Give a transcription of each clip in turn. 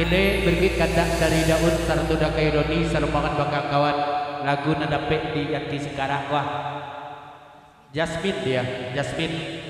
Gede bergit kandak dari daun saratuda kaironi sarumbangan bakal kawan lagu nadapet di yanti sekarang wah Jasmine dia Jasmine.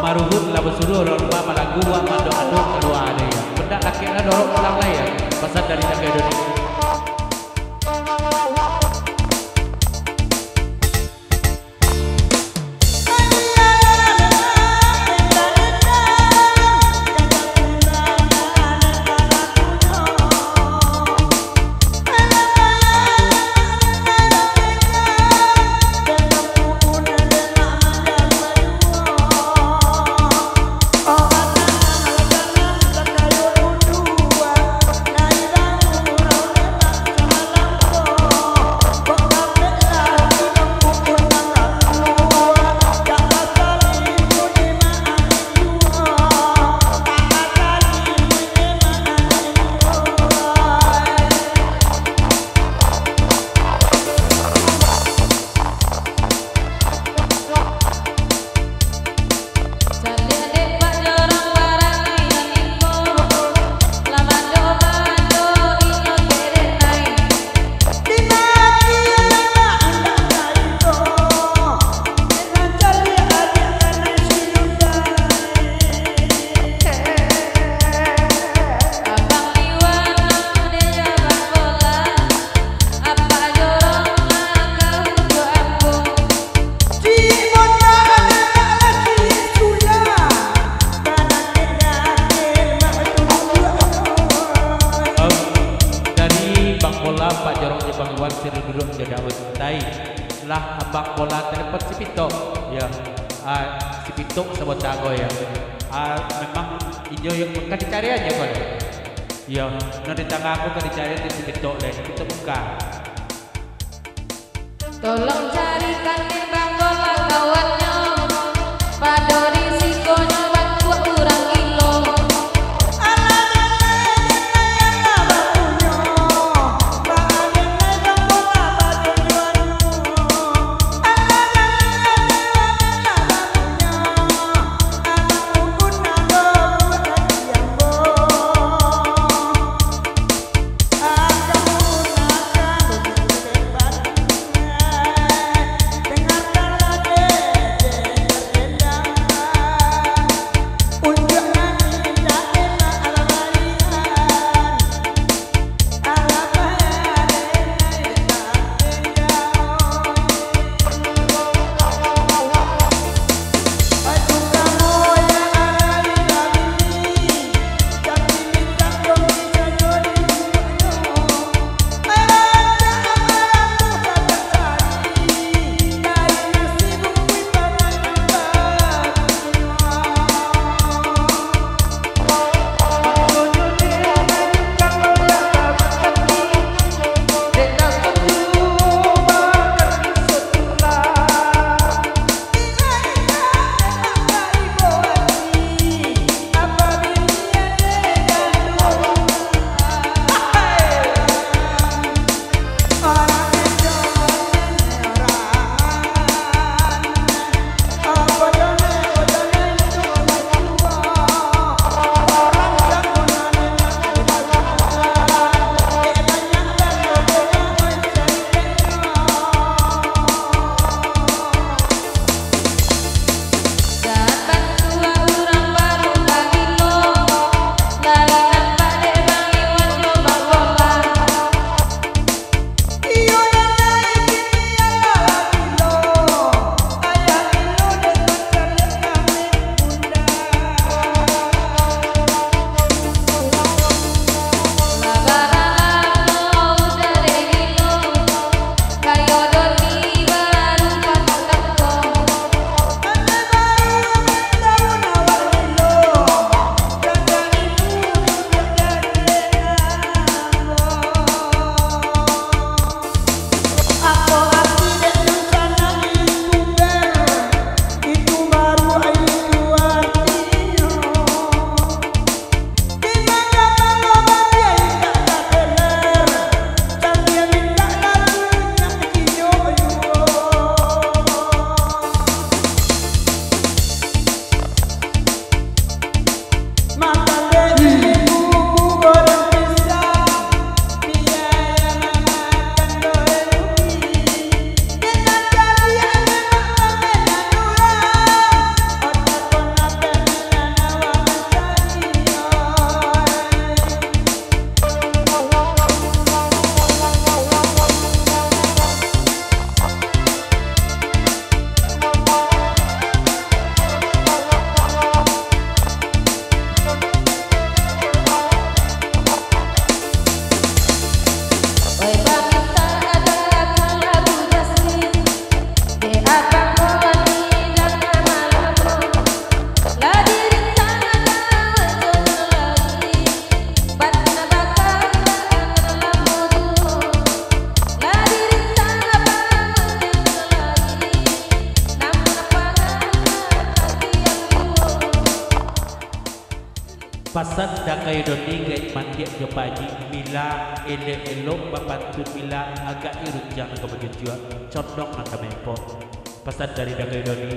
Maruhut labu suruh lomba malagu wa mando ado kedua ada ya. Benda laki ada dorong pulang lah ya. Pasal dari negara Indonesia. Pak Jorong Jepang Iwan Siri duduk jaga utai lah abang bola telepon si Pito ya si Pito sebut tago ya memang hijau yang bukan dicari aja kok ya nanti tangga aku kan dicari si Pito deh kita buka tolong carikan bang bola kawannya pada risikonya bang buat kurang kilo. Pasal dah kayu doni gait mandiak jo paji mila elok bapantun mila agak irujang ke baju jua condong nak kemempo. Pasal dari dah kayu doni